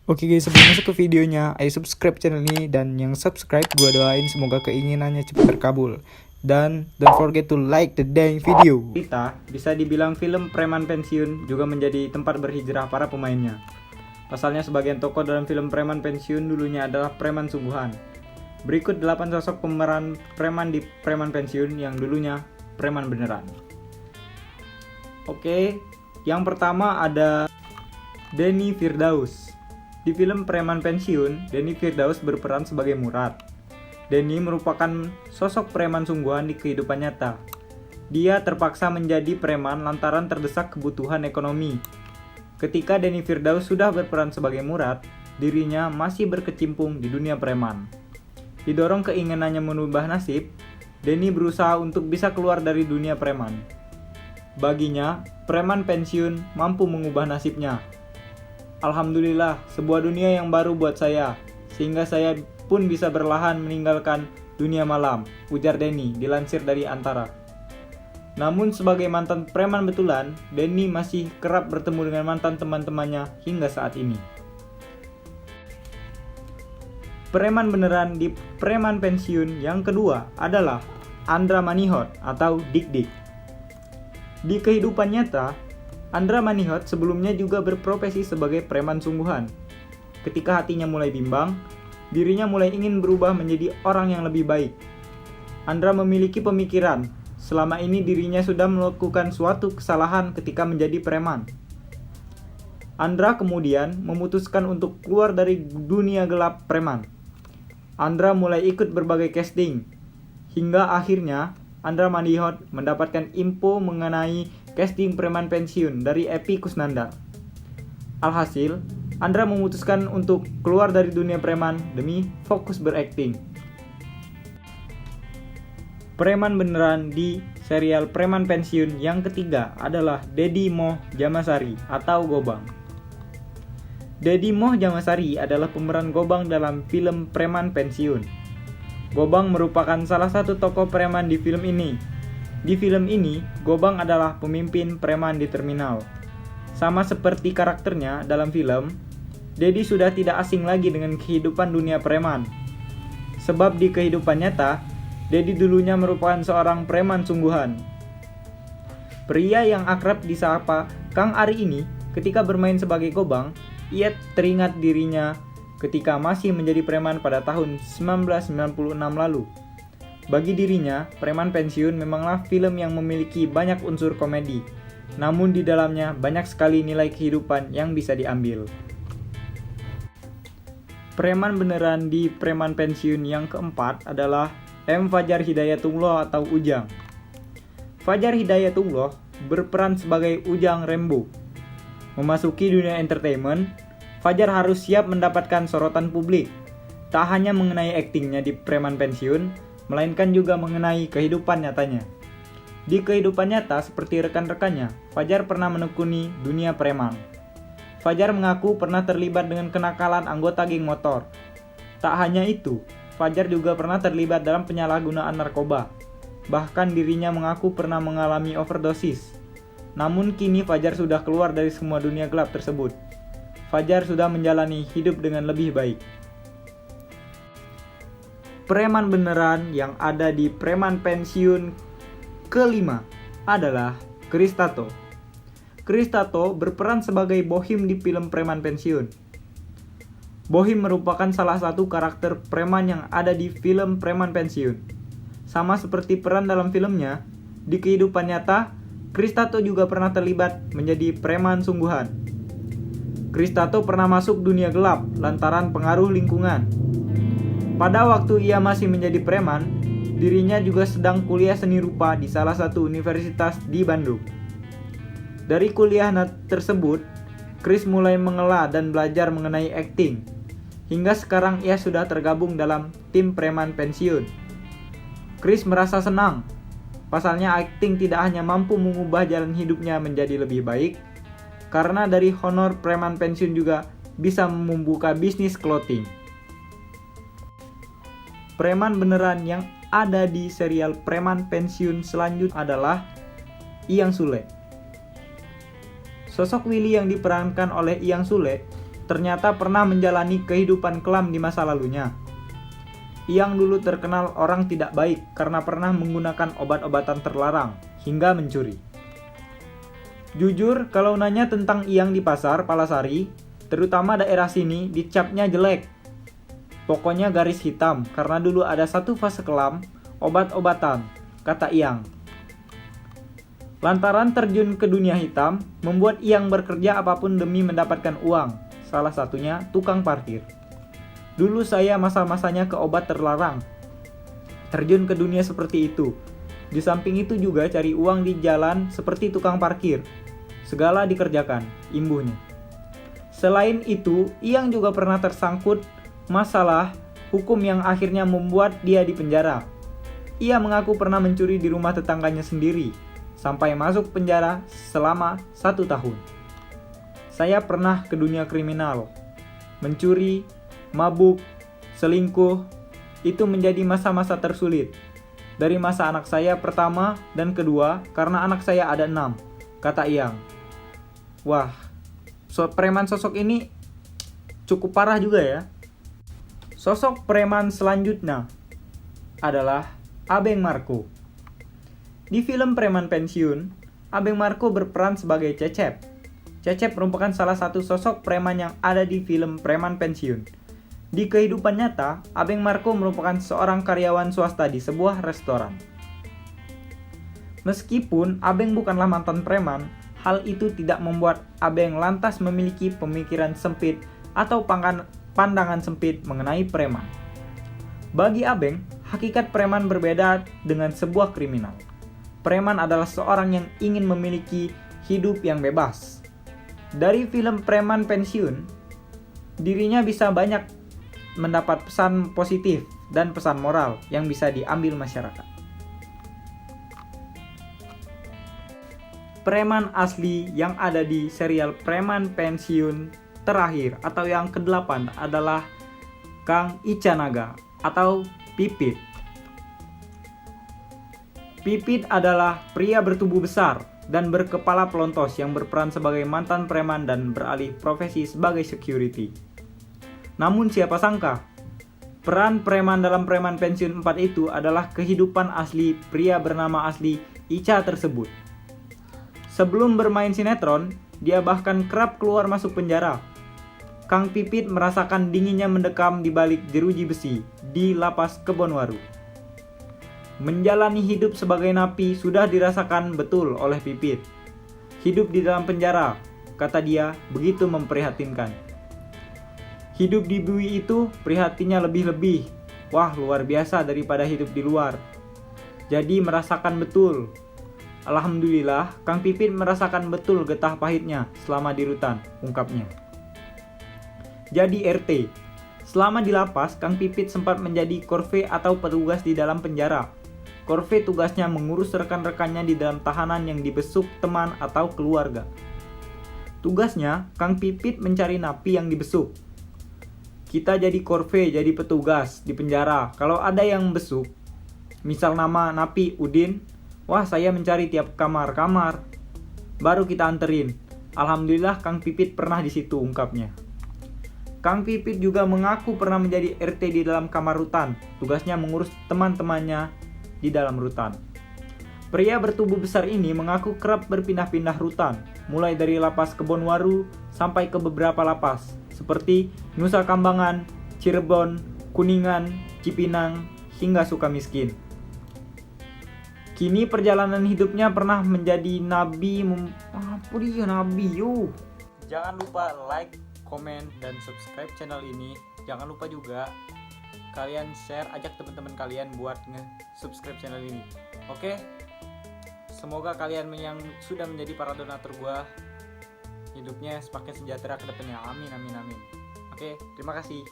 Oke guys, sebelum masuk ke videonya, ayo subscribe channel ini, dan yang subscribe gua doain semoga keinginannya cepat terkabul. Dan don't forget to like the dang video. Kita bisa dibilang film preman pensiun juga menjadi tempat berhijrah para pemainnya. Pasalnya sebagian tokoh dalam film preman pensiun dulunya adalah preman sungguhan. Berikut 8 sosok pemeran preman di preman pensiun yang dulunya preman beneran. Oke, yang pertama ada Denny Firdaus. Di film Preman Pensiun, Denny Firdaus berperan sebagai Murad. Denny merupakan sosok preman sungguhan di kehidupan nyata. Dia terpaksa menjadi preman lantaran terdesak kebutuhan ekonomi. Ketika Denny Firdaus sudah berperan sebagai Murad, dirinya masih berkecimpung di dunia preman. Didorong keinginannya merubah nasib, Denny berusaha untuk bisa keluar dari dunia preman. Baginya, preman pensiun mampu mengubah nasibnya. Alhamdulillah, sebuah dunia yang baru buat saya, sehingga saya pun bisa berlahan meninggalkan dunia malam, ujar Denny, dilansir dari Antara. Namun sebagai mantan preman betulan, Denny masih kerap bertemu dengan mantan teman-temannya hingga saat ini. Preman beneran di preman pensiun yang kedua adalah Andra Manihot atau Dik Dik. Di kehidupan nyata, Andra Manihot sebelumnya juga berprofesi sebagai preman sungguhan. Ketika hatinya mulai bimbang, dirinya mulai ingin berubah menjadi orang yang lebih baik. Andra memiliki pemikiran, selama ini dirinya sudah melakukan suatu kesalahan ketika menjadi preman. Andra kemudian memutuskan untuk keluar dari dunia gelap preman. Andra mulai ikut berbagai casting, hingga akhirnya Andra Manihot mendapatkan info mengenai casting preman pensiun dari Epy Kusnandar. Alhasil, Andra memutuskan untuk keluar dari dunia preman demi fokus berakting. Preman beneran di serial preman pensiun yang ketiga adalah Deddy Moh Jamasari atau Gobang. Deddy Moh Jamasari adalah pemeran Gobang dalam film Preman Pensiun. Gobang merupakan salah satu tokoh preman di film ini. Di film ini, Gobang adalah pemimpin preman di terminal. Sama seperti karakternya dalam film, Deddy sudah tidak asing lagi dengan kehidupan dunia preman. Sebab di kehidupan nyata, Deddy dulunya merupakan seorang preman sungguhan. Pria yang akrab disapa Kang Ari ini, ketika bermain sebagai Gobang, ia teringat dirinya ketika masih menjadi preman pada tahun 1996 lalu. Bagi dirinya, Preman Pensiun memanglah film yang memiliki banyak unsur komedi, namun di dalamnya banyak sekali nilai kehidupan yang bisa diambil. Preman beneran di Preman Pensiun yang keempat adalah M. Fajar Hidayatullah atau Ujang. Fajar Hidayatullah berperan sebagai Ujang Rembo. Memasuki dunia entertainment, Fajar harus siap mendapatkan sorotan publik, tak hanya mengenai aktingnya di Preman Pensiun, melainkan juga mengenai kehidupan nyatanya. Di kehidupan nyata seperti rekan-rekannya, Fajar pernah menekuni dunia preman. Fajar mengaku pernah terlibat dengan kenakalan anggota geng motor. Tak hanya itu, Fajar juga pernah terlibat dalam penyalahgunaan narkoba. Bahkan dirinya mengaku pernah mengalami overdosis. Namun kini Fajar sudah keluar dari semua dunia gelap tersebut. Fajar sudah menjalani hidup dengan lebih baik. Preman beneran yang ada di Preman Pensiun kelima adalah Chris Tato. Chris Tato berperan sebagai Bohim di film Preman Pensiun. Bohim merupakan salah satu karakter preman yang ada di film Preman Pensiun. Sama seperti peran dalam filmnya, di kehidupan nyata, Chris Tato juga pernah terlibat menjadi preman sungguhan. Chris Tato pernah masuk dunia gelap lantaran pengaruh lingkungan. Pada waktu ia masih menjadi preman, dirinya juga sedang kuliah seni rupa di salah satu universitas di Bandung. Dari kuliah tersebut, Chris mulai mengelah dan belajar mengenai akting. Hingga sekarang ia sudah tergabung dalam tim Preman Pensiun. Chris merasa senang. Pasalnya akting tidak hanya mampu mengubah jalan hidupnya menjadi lebih baik, karena dari honor Preman Pensiun juga bisa membuka bisnis clothing. Preman beneran yang ada di serial Preman Pensiun selanjutnya adalah Iyang Sule. Sosok Willy yang diperankan oleh Iyang Sule ternyata pernah menjalani kehidupan kelam di masa lalunya. Yang dulu terkenal orang tidak baik karena pernah menggunakan obat-obatan terlarang hingga mencuri. Jujur, kalau nanya tentang Iyang di pasar Palasari, terutama daerah sini, dicapnya jelek. Pokoknya garis hitam karena dulu ada satu fase kelam, obat-obatan, kata Iyang. Lantaran terjun ke dunia hitam, membuat Iyang bekerja apapun demi mendapatkan uang, salah satunya tukang parkir. Dulu saya masa-masanya ke obat terlarang, terjun ke dunia seperti itu. Di samping itu juga cari uang di jalan seperti tukang parkir. Segala dikerjakan, imbuhnya. Selain itu, Iyang juga pernah tersangkut masalah hukum yang akhirnya membuat dia dipenjara. Ia mengaku pernah mencuri di rumah tetangganya sendiri, sampai masuk penjara selama 1 tahun. Saya pernah ke dunia kriminal, mencuri, mabuk, selingkuh, itu menjadi masa-masa tersulit. Dari masa anak saya pertama dan kedua, karena anak saya ada 6, kata Iyang. Wah, preman sosok ini cukup parah juga ya. Sosok preman selanjutnya adalah Abeng Marco. Di film Preman Pensiun, Abeng Marco berperan sebagai Cecep. Cecep merupakan salah satu sosok preman yang ada di film Preman Pensiun. Di kehidupan nyata, Abeng Marco merupakan seorang karyawan swasta di sebuah restoran. Meskipun Abeng bukanlah mantan preman, hal itu tidak membuat Abeng lantas memiliki pemikiran sempit atau pandangan sempit mengenai preman. Bagi Abeng, hakikat preman berbeda dengan sebuah kriminal. Preman adalah seorang yang ingin memiliki hidup yang bebas. Dari film Preman Pensiun, dirinya bisa banyak mendapat pesan positif dan pesan moral yang bisa diambil masyarakat. Preman asli yang ada di serial Preman Pensiun terakhir atau yang ke-8 adalah Kang Icanaga atau Pipit. Pipit adalah pria bertubuh besar dan berkepala pelontos yang berperan sebagai mantan preman dan beralih profesi sebagai security. Namun siapa sangka, peran preman dalam Preman Pensiun 4 itu adalah kehidupan asli pria bernama asli Ica tersebut. Sebelum bermain sinetron, dia bahkan kerap keluar masuk penjara. Kang Pipit merasakan dinginnya mendekam di balik jeruji besi di lapas Kebonwaru. Menjalani hidup sebagai napi sudah dirasakan betul oleh Pipit. Hidup di dalam penjara, kata dia, begitu memprihatinkan. Hidup di bui itu prihatinnya lebih-lebih. Wah, luar biasa daripada hidup di luar. Jadi merasakan betul. Alhamdulillah, Kang Pipit merasakan betul getah pahitnya selama di rutan, ungkapnya. Jadi RT. Selama di lapas, Kang Pipit sempat menjadi korve atau petugas di dalam penjara. Korve tugasnya mengurus rekan-rekannya di dalam tahanan yang dibesuk teman atau keluarga. Tugasnya, Kang Pipit mencari napi yang dibesuk. Kita jadi korve, jadi petugas di penjara. Kalau ada yang besuk, misal nama napi Udin, wah saya mencari tiap kamar-kamar. Baru kita anterin. Alhamdulillah Kang Pipit pernah di situ, ungkapnya. Kang Pipit juga mengaku pernah menjadi RT di dalam kamar rutan. Tugasnya mengurus teman-temannya di dalam rutan. Pria bertubuh besar ini mengaku kerap berpindah-pindah rutan, mulai dari lapas Kebonwaru sampai ke beberapa lapas, seperti Nusa Kambangan, Cirebon, Kuningan, Cipinang, hingga Sukamiskin. Kini perjalanan hidupnya pernah menjadi nabi. Jangan lupa like, komen, dan subscribe channel ini. Jangan lupa juga kalian share, ajak teman-teman kalian buat nge-subscribe channel ini. Oke? Semoga kalian yang sudah menjadi para donatur gua hidupnya semakin sejahtera ke depannya. Amin, amin, amin. Oke, terima kasih.